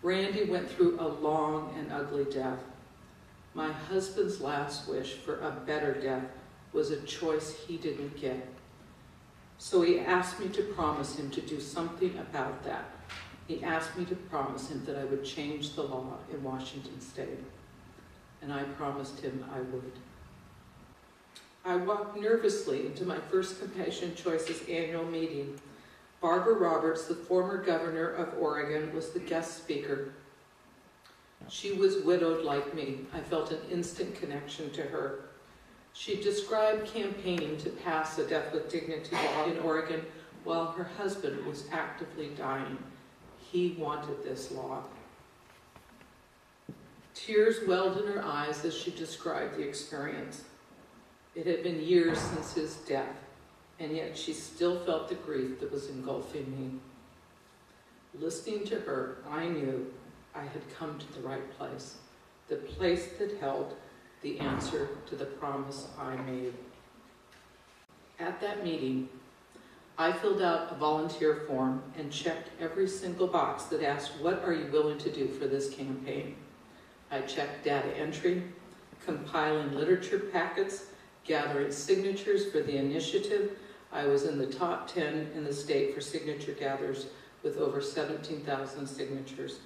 Randy went through a long and ugly death. My husband's last wish for a better death was a choice he didn't get. So he asked me to promise him to do something about that. He asked me to promise him that I would change the law in Washington State. And I promised him I would. I walked nervously into my first Compassion Choices annual meeting. Barbara Roberts, the former governor of Oregon, was the guest speaker. She was widowed like me. I felt an instant connection to her. She described campaigning to pass a Death with Dignity law in Oregon while her husband was actively dying. He wanted this law. Tears welled in her eyes as she described the experience. It had been years since his death, and yet she still felt the grief that was engulfing me. Listening to her, I knew I had come to the right place, the place that held the answer to the promise I made. At that meeting, I filled out a volunteer form and checked every single box that asked, what are you willing to do for this campaign? I checked data entry, compiling literature packets, gathering signatures for the initiative. I was in the top 10 in the state for signature gatherers with over 17,000 signatures.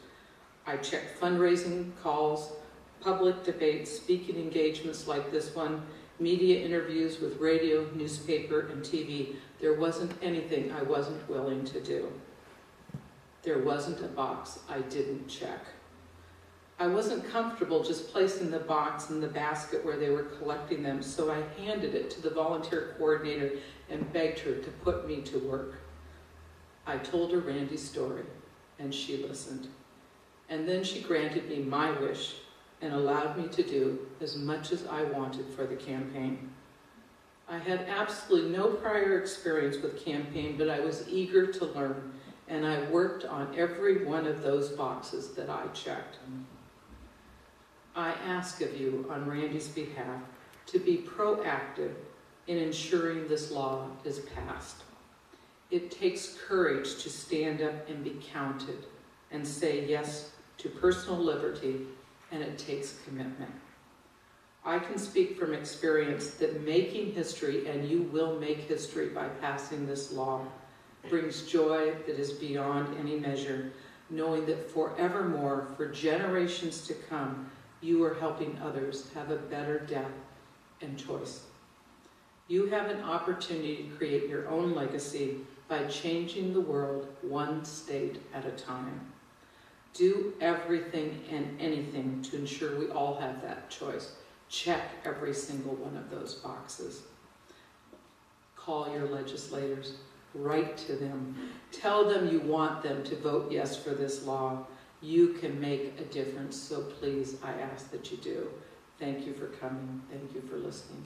I checked fundraising calls, public debates, speaking engagements like this one, media interviews with radio, newspaper, and TV. There wasn't anything I wasn't willing to do. There wasn't a box I didn't check. I wasn't comfortable just placing the box in the basket where they were collecting them, so I handed it to the volunteer coordinator and begged her to put me to work. I told her Randy's story, and she listened. And then she granted me my wish and allowed me to do as much as I wanted for the campaign. I had absolutely no prior experience with campaign, but I was eager to learn, and I worked on every one of those boxes that I checked. I ask of you on Randy's behalf to be proactive in ensuring this law is passed. It takes courage to stand up and be counted and say yes to personal liberty, and it takes commitment. I can speak from experience that making history, and you will make history by passing this law, brings joy that is beyond any measure, knowing that forevermore, for generations to come, you are helping others have a better death and choice. You have an opportunity to create your own legacy by changing the world one state at a time. Do everything and anything to ensure we all have that choice. Check every single one of those boxes. Call your legislators. Write to them. Tell them you want them to vote yes for this law. You can make a difference, so please, I ask that you do. Thank you for coming. Thank you for listening.